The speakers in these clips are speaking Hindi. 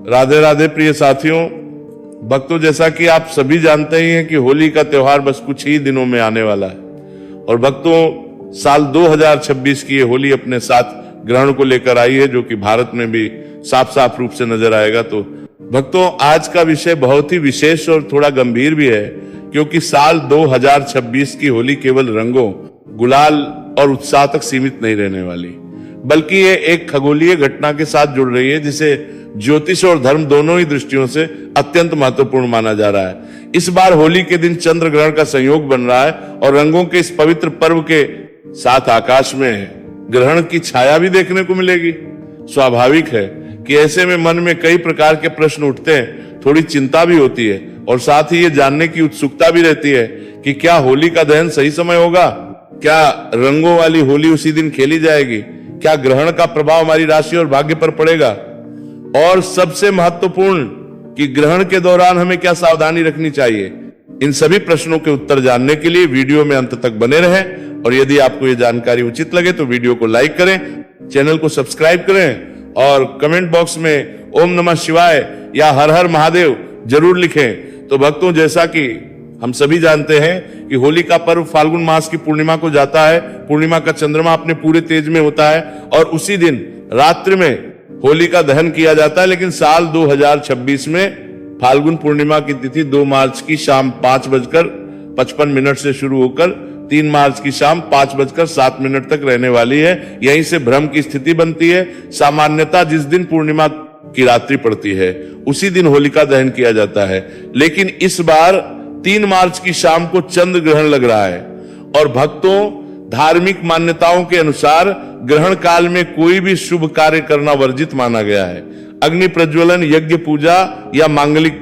राधे राधे प्रिय साथियों, भक्तों, जैसा कि आप सभी जानते ही हैं कि होली का त्योहार बस कुछ ही दिनों में आने वाला है। और भक्तों, साल 2026 की ये होली अपने साथ ग्रहण को लेकर आई है, जो कि भारत में भी साफ साफ रूप से नजर आएगा। तो भक्तों, आज का विषय बहुत ही विशेष और थोड़ा गंभीर भी है, क्योंकि साल 2026 की होली केवल रंगों, गुलाल और उत्साह तक सीमित नहीं रहने वाली, बल्कि ये एक खगोलीय घटना के साथ जुड़ रही है, जिसे ज्योतिष और धर्म दोनों ही दृष्टियों से अत्यंत महत्वपूर्ण माना जा रहा है। इस बार होली के दिन चंद्र ग्रहण का संयोग बन रहा है और रंगों के इस पवित्र पर्व के साथ आकाश में ग्रहण की छाया भी देखने को मिलेगी। स्वाभाविक है कि ऐसे में मन में कई प्रकार के प्रश्न उठते हैं, थोड़ी चिंता भी होती है और साथ ही ये जानने की उत्सुकता भी रहती है कि क्या होली का दहन सही समय होगा, क्या रंगों वाली होली उसी दिन खेली जाएगी, क्या ग्रहण का प्रभाव हमारी राशि और भाग्य पर पड़ेगा, और सबसे महत्वपूर्ण कि ग्रहण के दौरान हमें क्या सावधानी रखनी चाहिए। इन सभी प्रश्नों के उत्तर जानने के लिए वीडियो में अंत तक बने रहें और यदि आपको यह जानकारी उचित लगे तो वीडियो को लाइक करें, चैनल को सब्सक्राइब करें और कमेंट बॉक्स में ओम नमः शिवाय या हर हर महादेव जरूर लिखें। तो भक्तों, जैसा कि हम सभी जानते हैं कि होली का पर्व फाल्गुन मास की पूर्णिमा को जाता है। पूर्णिमा का चंद्रमा अपने पूरे तेज में होता है और उसी दिन रात्रि में होली का दहन किया जाता है। लेकिन साल 2026 में फाल्गुन पूर्णिमा की तिथि 2 मार्च की शाम 5:55 से शुरू होकर 3 मार्च की शाम 5:07 तक रहने वाली है। यहीं से भ्रम की स्थिति बनती है। सामान्यतः जिस दिन पूर्णिमा की रात्रि पड़ती है उसी दिन होलिका दहन किया जाता है, लेकिन इस बार 3 मार्च की शाम को चंद्र ग्रहण लग रहा है और भक्तों, धार्मिक मान्यताओं के अनुसार ग्रहण काल में कोई भी शुभ कार्य करना वर्जित माना गया है। अग्नि प्रज्वलन, यज्ञ, पूजा या मांगलिक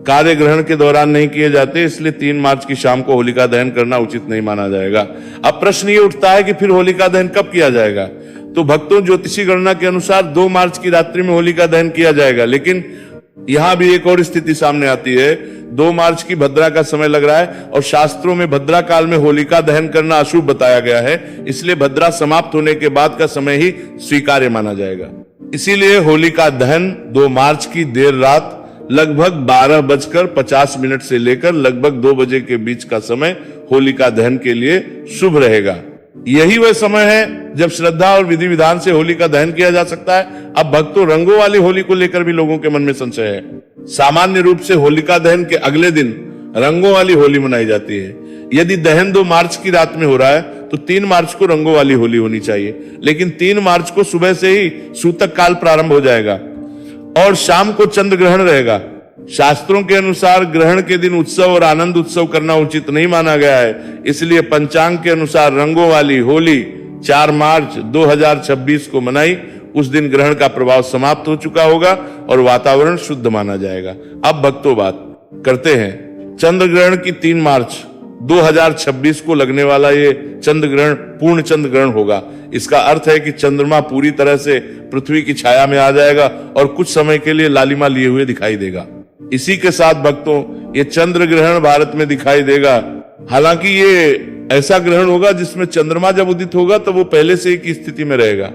कार्य ग्रहण के दौरान नहीं किए जाते, इसलिए 3 मार्च की शाम को होलिका दहन करना उचित नहीं माना जाएगा। अब प्रश्न ये उठता है कि फिर होलिका दहन कब किया जाएगा। तो भक्तों, ज्योतिषी गणना के अनुसार 2 मार्च की रात्रि में होलिका दहन किया जाएगा, लेकिन यहां भी एक और स्थिति सामने आती है। 2 मार्च की भद्रा का समय लग रहा है और शास्त्रों में भद्रा काल में होलिका दहन करना अशुभ बताया गया है, इसलिए भद्रा समाप्त होने के बाद का समय ही स्वीकार्य माना जाएगा। इसीलिए होलिका दहन 2 मार्च की देर रात लगभग 12:50 से लेकर लगभग 2 बजे के बीच का समय होलिका दहन के लिए शुभ रहेगा। यही वह समय है जब श्रद्धा और विधि विधान से होली का दहन किया जा सकता है। अब भक्तों, रंगों वाली होली को लेकर भी लोगों के मन में संशय है। सामान्य रूप से होलिका दहन के अगले दिन रंगों वाली होली मनाई जाती है। यदि दहन 2 मार्च की रात में हो रहा है तो 3 मार्च को रंगों वाली होली होनी चाहिए, लेकिन 3 मार्च को सुबह से ही सूतक काल प्रारंभ हो जाएगा और शाम को चंद्र ग्रहण रहेगा। शास्त्रों के अनुसार ग्रहण के दिन उत्सव और आनंद उत्सव करना उचित नहीं माना गया है, इसलिए पंचांग के अनुसार रंगों वाली होली 4 मार्च 2026 को मनाई। उस दिन ग्रहण का प्रभाव समाप्त हो चुका होगा और वातावरण शुद्ध माना जाएगा। अब भक्तों, बात करते हैं चंद्र ग्रहण की। 3 मार्च 2026 को लगने वाला ये चंद्र ग्रहण पूर्ण चंद्र ग्रहण होगा। इसका अर्थ है कि चंद्रमा पूरी तरह से पृथ्वी की छाया में आ जाएगा और कुछ समय के लिए लालिमा लिए हुए दिखाई देगा। इसी के साथ भक्तों, ये चंद्र ग्रहण भारत में दिखाई देगा। हालांकि ये ऐसा ग्रहण होगा जिसमें चंद्रमा जब उदित होगा तो वो पहले से ही की स्थिति में रहेगा।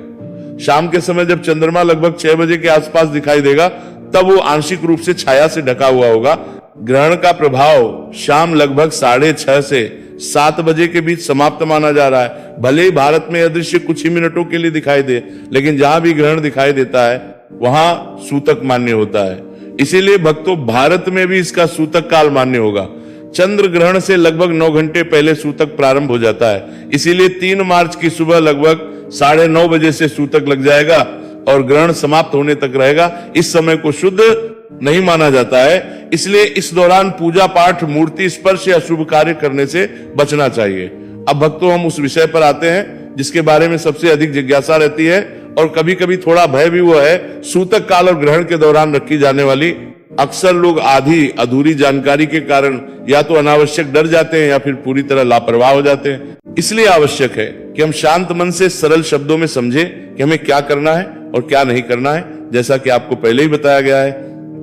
शाम के समय जब चंद्रमा लगभग 6 बजे के आसपास दिखाई देगा तब वो आंशिक रूप से छाया से ढका हुआ होगा। ग्रहण का प्रभाव शाम लगभग 6:30 से 7 बजे के बीच समाप्त माना जा रहा है। भले ही भारत में यह दृश्य कुछ ही मिनटों के लिए दिखाई दे, लेकिन जहां भी ग्रहण दिखाई देता है वहां सूतक मान्य होता है। इसीलिए भक्तों, भारत में भी इसका सूतक काल मान्य होगा। चंद्र ग्रहण से लगभग 9 घंटे पहले सूतक प्रारंभ हो जाता है, इसीलिए 3 मार्च की सुबह लगभग 9:30 बजे से सूतक लग जाएगा और ग्रहण समाप्त होने तक रहेगा। इस समय को शुद्ध नहीं माना जाता है, इसलिए इस दौरान पूजा पाठ, मूर्ति स्पर्श या शुभ कार्य करने से बचना चाहिए। अब भक्तों, हम उस विषय पर आते हैं जिसके बारे में सबसे अधिक जिज्ञासा रहती है और कभी कभी थोड़ा भय भी हुआ है। सूतक काल और ग्रहण के दौरान रखी जाने वाली अक्सर लोग आधी अधूरी जानकारी के कारण या तो अनावश्यक डर जाते हैं या फिर पूरी तरह लापरवाह हो जाते हैं। इसलिए आवश्यक है कि हम शांत मन से सरल शब्दों में समझें कि हमें क्या करना है और क्या नहीं करना है। जैसा कि आपको पहले ही बताया गया है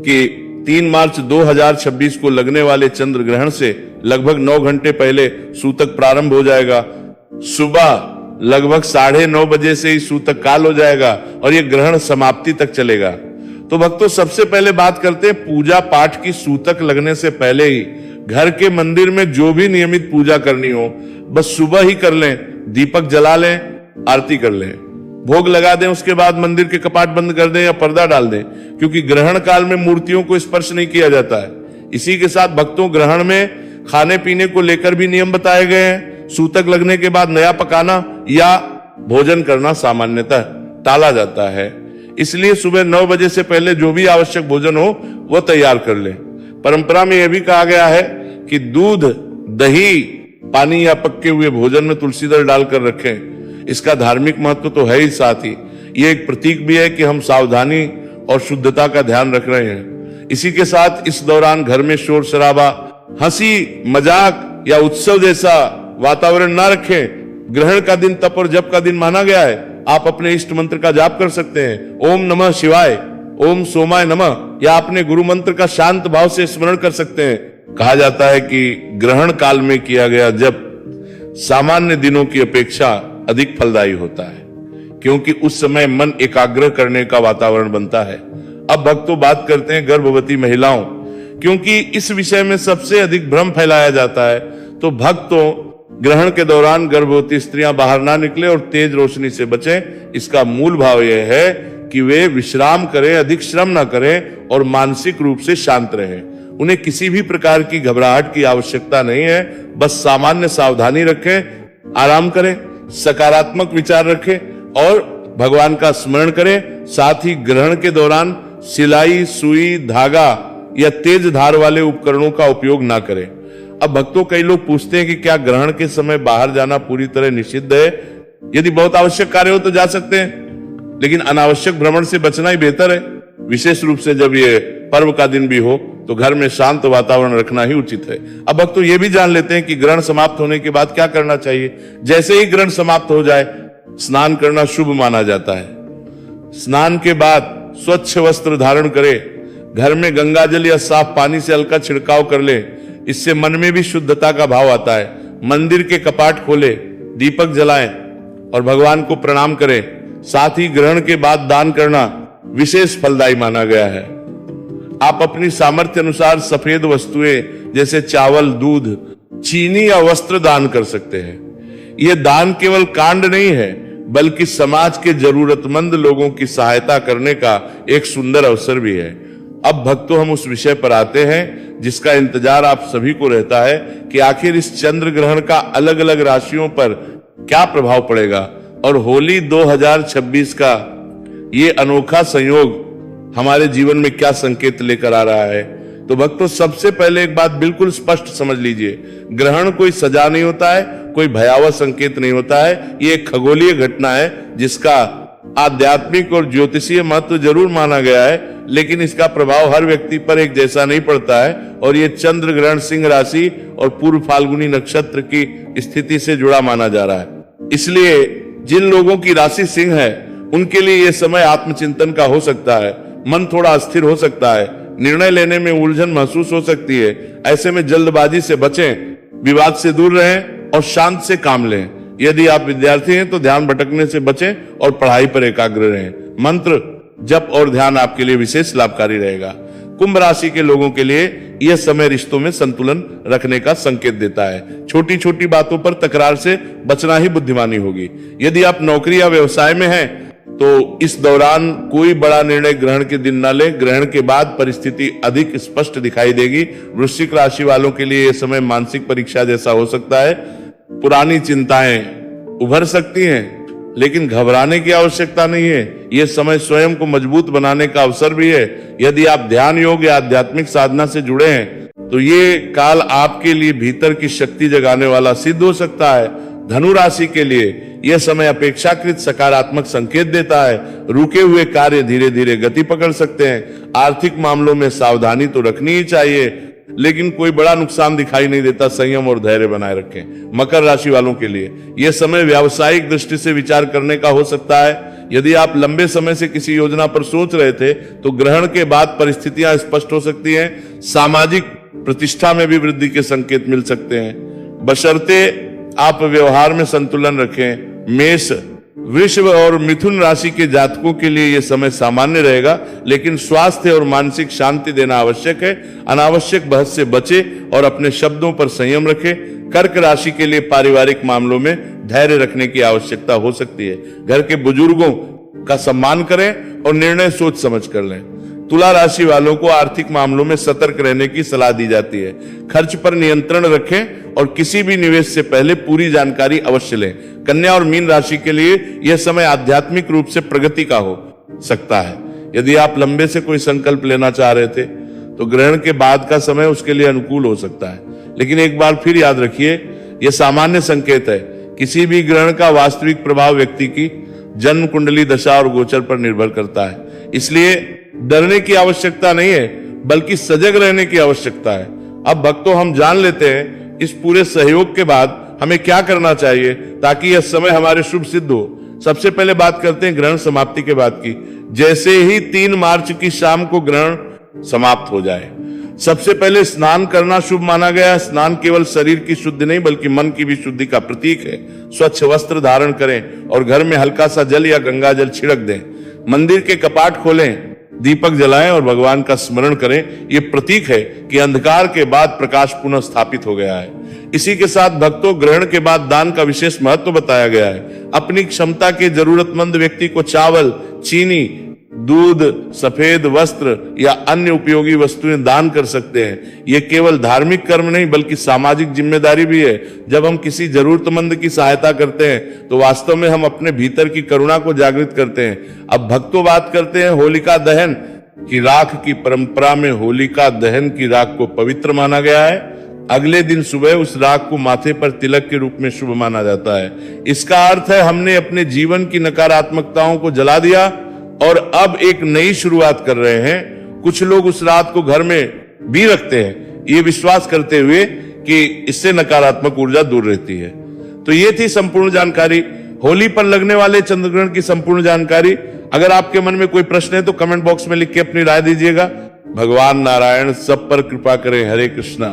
कि 3 मार्च 2026 को लगने वाले चंद्र ग्रहण से लगभग 9 घंटे पहले सूतक प्रारंभ हो जाएगा। सुबह लगभग 9:30 बजे से ही सूतक काल हो जाएगा और यह ग्रहण समाप्ति तक चलेगा। तो भक्तों सबसे पहले बात करते हैं पूजा पाठ की। सूतक लगने से पहले ही घर के मंदिर में जो भी नियमित पूजा करनी हो बस सुबह ही कर लें, दीपक जला लें, आरती कर लें, भोग लगा दें, उसके बाद मंदिर के कपाट बंद कर दें या पर्दा डाल दें, क्योंकि ग्रहण काल में मूर्तियों को स्पर्श नहीं किया जाता है। इसी के साथ भक्तों ग्रहण में खाने पीने को लेकर भी नियम बताए गए हैं। सूतक लगने के बाद नया पकाना या भोजन करना सामान्यतः टाला जाता है, इसलिए सुबह 9 बजे से पहले जो भी आवश्यक भोजन हो वह तैयार कर लें। परंपरा में यह भी कहा गया है कि दूध, दही, पानी या पके हुए भोजन में तुलसी दल डालकर रखें। इसका धार्मिक महत्व तो है ही, साथ ही ये एक प्रतीक भी है कि हम सावधानी और शुद्धता का ध्यान रख रहे हैं। इसी के साथ इस दौरान घर में शोर शराबा, हंसी मजाक या उत्सव जैसा वातावरण ना रखें। ग्रहण का दिन तप और जप का दिन माना गया है। आप अपने इष्ट मंत्र का जाप कर सकते हैं, ओम नमः शिवाय, ओम सोमाय नमः, या अपने गुरु मंत्र का शांत भाव से स्मरण कर सकते हैं। कहा जाता है कि ग्रहण काल में किया गया जप सामान्य दिनों की अपेक्षा अधिक फलदायी होता है, क्योंकि उस समय मन एकाग्र करने का वातावरण बनता है। अब भक्तों बात करते हैं गर्भवती महिलाओं, क्योंकि इस विषय में सबसे अधिक भ्रम फैलाया जाता है। तो भक्तों ग्रहण के दौरान गर्भवती स्त्रियां बाहर ना निकले और तेज रोशनी से बचें। इसका मूल भाव यह है कि वे विश्राम करें, अधिक श्रम ना करें और मानसिक रूप से शांत रहें। उन्हें किसी भी प्रकार की घबराहट की आवश्यकता नहीं है, बस सामान्य सावधानी रखें, आराम करें, सकारात्मक विचार रखें और भगवान का स्मरण करें। साथ ही ग्रहण के दौरान सिलाई, सुई, धागा या तेज धार वाले उपकरणों का उपयोग ना करें। अब भक्तों कई लोग पूछते हैं कि क्या ग्रहण के समय बाहर जाना पूरी तरह निषिद्ध है? यदि बहुत आवश्यक कार्य हो तो जा सकते हैं, लेकिन अनावश्यक भ्रमण से बचना ही बेहतर है। विशेष रूप से जब ये पर्व का दिन भी हो तो घर में शांत वातावरण रखना ही उचित है। अब भक्तों ये भी जान लेते हैं कि ग्रहण समाप्त होने के बाद क्या करना चाहिए। जैसे ही ग्रहण समाप्त हो जाए स्नान करना शुभ माना जाता है। स्नान के बाद स्वच्छ वस्त्र धारण करें, घर में गंगा जल या साफ पानी से हल्का छिड़काव कर ले, इससे मन में भी शुद्धता का भाव आता है। मंदिर के कपाट खोले, दीपक जलाएं और भगवान को प्रणाम करें। साथ ही ग्रहण के बाद दान करना विशेष फलदायी माना गया है। आप अपनी सामर्थ्य अनुसार सफेद वस्तुएं जैसे चावल, दूध, चीनी या वस्त्र दान कर सकते हैं। यह दान केवल कांड नहीं है, बल्कि समाज के जरूरतमंद लोगों की सहायता करने का एक सुंदर अवसर भी है। अब भक्तों हम उस विषय पर आते हैं जिसका इंतजार आप सभी को रहता है कि आखिर इस चंद्र ग्रहण का अलग अलग राशियों पर क्या प्रभाव पड़ेगा और होली 2026 का ये अनोखा संयोग हमारे जीवन में क्या संकेत लेकर आ रहा है। तो भक्तों सबसे पहले एक बात बिल्कुल स्पष्ट समझ लीजिए, ग्रहण कोई सजा नहीं होता है, कोई भयावह संकेत नहीं होता है। ये एक खगोलीय घटना है जिसका आध्यात्मिक और ज्योतिषीय महत्व जरूर माना गया है, लेकिन इसका प्रभाव हर व्यक्ति पर एक जैसा नहीं पड़ता है। और ये चंद्र ग्रहण सिंह राशि और पूर्व फाल्गुनी नक्षत्र की स्थिति से जुड़ा माना जा रहा है। इसलिए जिन लोगों की राशि सिंह है उनके लिए यह समय आत्मचिंतन का हो सकता है। मन थोड़ा अस्थिर हो सकता है, निर्णय लेने में उलझन महसूस हो सकती है। ऐसे में जल्दबाजी से बचें, विवाद से दूर रहें और शांत से काम लें। यदि आप विद्यार्थी हैं तो ध्यान भटकने से बचें और पढ़ाई पर एकाग्र रहें। मंत्र, जप और ध्यान आपके लिए विशेष लाभकारी रहेगा। कुंभ राशि के लोगों के लिए यह समय रिश्तों में संतुलन रखने का संकेत देता है। छोटी छोटी बातों पर तकरार से बचना ही बुद्धिमानी होगी। यदि आप नौकरी या व्यवसाय में हैं तो इस दौरान कोई बड़ा निर्णय ग्रहण के दिन न लें। ग्रहण के बाद परिस्थिति अधिक स्पष्ट दिखाई देगी। वृश्चिक राशि वालों के लिए यह समय मानसिक परीक्षा जैसा हो सकता है। पुरानी चिंताएं उभर सकती हैं, लेकिन घबराने की आवश्यकता नहीं है। यह समय स्वयं को मजबूत बनाने का अवसर भी है। यदि आप ध्यान, योग या आध्यात्मिक साधना से जुड़े हैं तो ये काल आपके लिए भीतर की शक्ति जगाने वाला सिद्ध हो सकता है। धनु राशि के लिए यह समय अपेक्षाकृत सकारात्मक संकेत देता है। रुके हुए कार्य धीरे धीरे गति पकड़ सकते हैं। आर्थिक मामलों में सावधानी तो रखनी ही चाहिए, लेकिन कोई बड़ा नुकसान दिखाई नहीं देता। संयम और धैर्य बनाए रखें। मकर राशि वालों के लिए यह समय व्यावसायिक दृष्टि से विचार करने का हो सकता है। यदि आप लंबे समय से किसी योजना पर सोच रहे थे तो ग्रहण के बाद परिस्थितियां स्पष्ट हो सकती हैं। सामाजिक प्रतिष्ठा में भी वृद्धि के संकेत मिल सकते हैं, बशर्ते आप व्यवहार में संतुलन रखें। मेष, वृषभ और मिथुन राशि के जातकों के लिए यह समय सामान्य रहेगा, लेकिन स्वास्थ्य और मानसिक शांति देना आवश्यक है। अनावश्यक बहस से बचे और अपने शब्दों पर संयम रखें। कर्क राशि के लिए पारिवारिक मामलों में धैर्य रखने की आवश्यकता हो सकती है। घर के बुजुर्गों का सम्मान करें और निर्णय सोच समझ कर लें। तुला राशि वालों को आर्थिक मामलों में सतर्क रहने की सलाह दी जाती है। खर्च पर नियंत्रण रखें और किसी भी निवेश से पहले पूरी जानकारी अवश्य लें। कन्या और मीन राशि के लिए यह समय आध्यात्मिक रूप से प्रगति का हो सकता है। यदि आप लंबे से कोई संकल्प लेना चाह रहे थे तो ग्रहण के बाद का समय उसके लिए अनुकूल हो सकता है, लेकिन एक बार फिर याद रखिए, यह सामान्य संकेत है। किसी भी ग्रहण का वास्तविक प्रभाव व्यक्ति की जन्म कुंडली, दशा और गोचर पर निर्भर करता है। इसलिए डरने की आवश्यकता नहीं है, बल्कि सजग रहने की आवश्यकता है। अब भक्तों, हम जान लेते हैं इस पूरे सहयोग के बाद हमें क्या करना चाहिए ताकि यह समय हमारे शुभ सिद्ध हो। सबसे पहले बात करते हैं ग्रहण समाप्ति के बाद की। जैसे ही 3 मार्च की शाम को ग्रहण समाप्त हो जाए, सबसे पहले स्नान करना शुभ माना गया है। स्नान केवल शरीर की शुद्धि नहीं बल्कि मन की भी शुद्धि का प्रतीक है। स्वच्छ वस्त्र धारण करें और घर में हल्का सा जल या गंगा जल छिड़क दें। मंदिर के कपाट खोलें, दीपक जलाएं और भगवान का स्मरण करें। यह प्रतीक है कि अंधकार के बाद प्रकाश पुनः स्थापित हो गया है। इसी के साथ भक्तों, ग्रहण के बाद दान का विशेष महत्व बताया गया है। अपनी क्षमता के जरूरतमंद व्यक्ति को चावल, चीनी, दूध, सफेद वस्त्र या अन्य उपयोगी वस्तुएं दान कर सकते हैं। यह केवल धार्मिक कर्म नहीं बल्कि सामाजिक जिम्मेदारी भी है। जब हम किसी जरूरतमंद की सहायता करते हैं तो वास्तव में हम अपने भीतर की करुणा को जागृत करते हैं। अब भक्तों, बात करते हैं होलिका दहन की। राख की परंपरा में होलिका दहन की राख को पवित्र माना गया है। अगले दिन सुबह उस राख को माथे पर तिलक के रूप में शुभ माना जाता है। इसका अर्थ है हमने अपने जीवन की नकारात्मकताओं को जला दिया और अब एक नई शुरुआत कर रहे हैं। कुछ लोग उस रात को घर में भी रखते हैं, ये विश्वास करते हुए कि इससे नकारात्मक ऊर्जा दूर रहती है। तो ये थी संपूर्ण जानकारी, होली पर लगने वाले चंद्रग्रहण की संपूर्ण जानकारी। अगर आपके मन में कोई प्रश्न है तो कमेंट बॉक्स में लिख के अपनी राय दीजिएगा। भगवान नारायण सब पर कृपा करें। हरे कृष्णा।